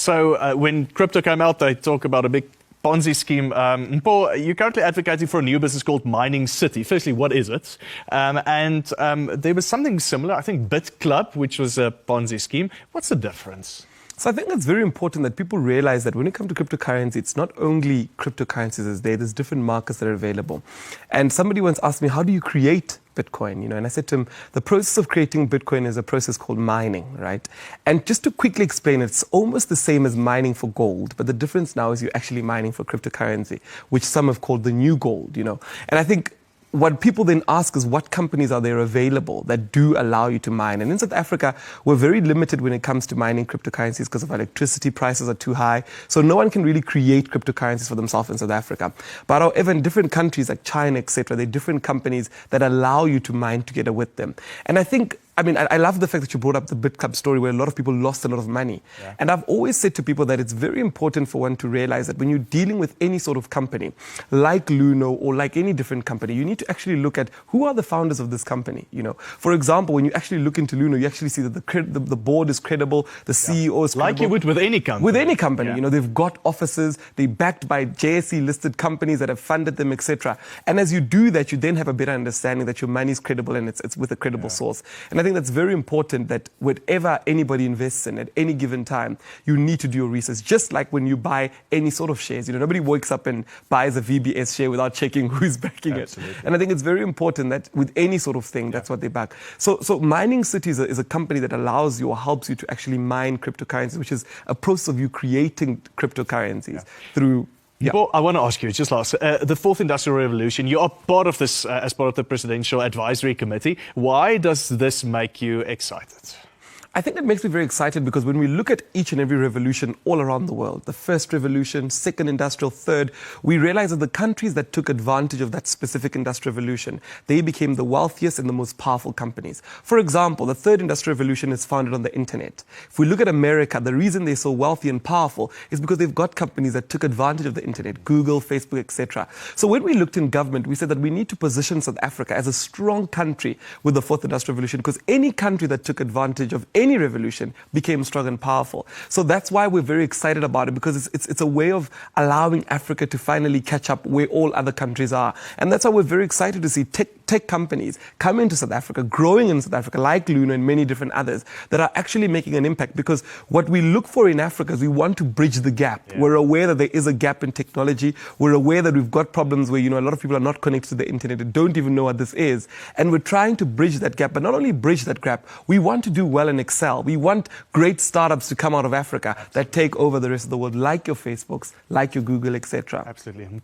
So when crypto came out, they talk about a big Ponzi scheme. Paul, you're currently advocating for a new business called Mining City. Firstly, what is it? There was something similar, I think BitClub, which was a Ponzi scheme. What's the difference? So I think it's very important that people realize that when it comes to cryptocurrency, it's not only cryptocurrencies there's different markets that are available. And somebody once asked me, how do you create Bitcoin? And I said to him, the process of creating Bitcoin is a process called mining, right? And just to quickly explain, it's almost the same as mining for gold, but the difference now is you're actually mining for cryptocurrency, which some have called the new gold, And I think what people then ask is what companies are there available that do allow you to mine? And in South Africa, we're very limited when it comes to mining cryptocurrencies because of electricity prices are too high. So no one can really create cryptocurrencies for themselves in South Africa. But however, in different countries like China, etc., there are different companies that allow you to mine together with them. And I love the fact that you brought up the BitClub story where a lot of people lost a lot of money. Yeah. And I've always said to people that it's very important for one to realize that when you're dealing with any sort of company, like Luno or like any different company, you need to actually look at who are the founders of this company. For example, when you actually look into Luno, you actually see that the board is credible, the CEO is credible. Like you would with any company. With any company, they've got offices, they're backed by JSE listed companies that have funded them, etc. And as you do that, you then have a better understanding that your money is credible and it's with a credible source. And I think that's very important that whatever anybody invests in at any given time, you need to do your research. Just like when you buy any sort of shares, nobody wakes up and buys a VBS share without checking who's backing it. And I think it's very important that with any sort of thing, that's what they back. So Mining City is a company that allows you or helps you to actually mine cryptocurrencies, which is a process of you creating cryptocurrencies through. Yeah. Paul, I want to ask you, just last, the fourth industrial revolution, you are part of this as part of the Presidential Advisory Committee. Why does this make you excited? I think it makes me very excited because when we look at each and every revolution all around the world, the first revolution, second industrial, third, we realize that the countries that took advantage of that specific industrial revolution, they became the wealthiest and the most powerful companies. For example, the third industrial revolution is founded on the internet. If we look at America, the reason they're so wealthy and powerful is because they've got companies that took advantage of the internet, Google, Facebook, etc. So when we looked in government, we said that we need to position South Africa as a strong country with the fourth industrial revolution because any country that took advantage of any revolution became strong and powerful. So that's why we're very excited about it because it's a way of allowing Africa to finally catch up where all other countries are. And that's why we're very excited to see tech companies come into South Africa, growing in South Africa, like Luno and many different others, that are actually making an impact because what we look for in Africa is we want to bridge the gap. Yeah. We're aware that there is a gap in technology. We're aware that we've got problems where, a lot of people are not connected to the internet and don't even know what this is. And we're trying to bridge that gap, but not only bridge that gap, we want to do well and excel. We want great startups to come out of Africa that take over the rest of the world, like your Facebooks, like your Google, etc. Absolutely.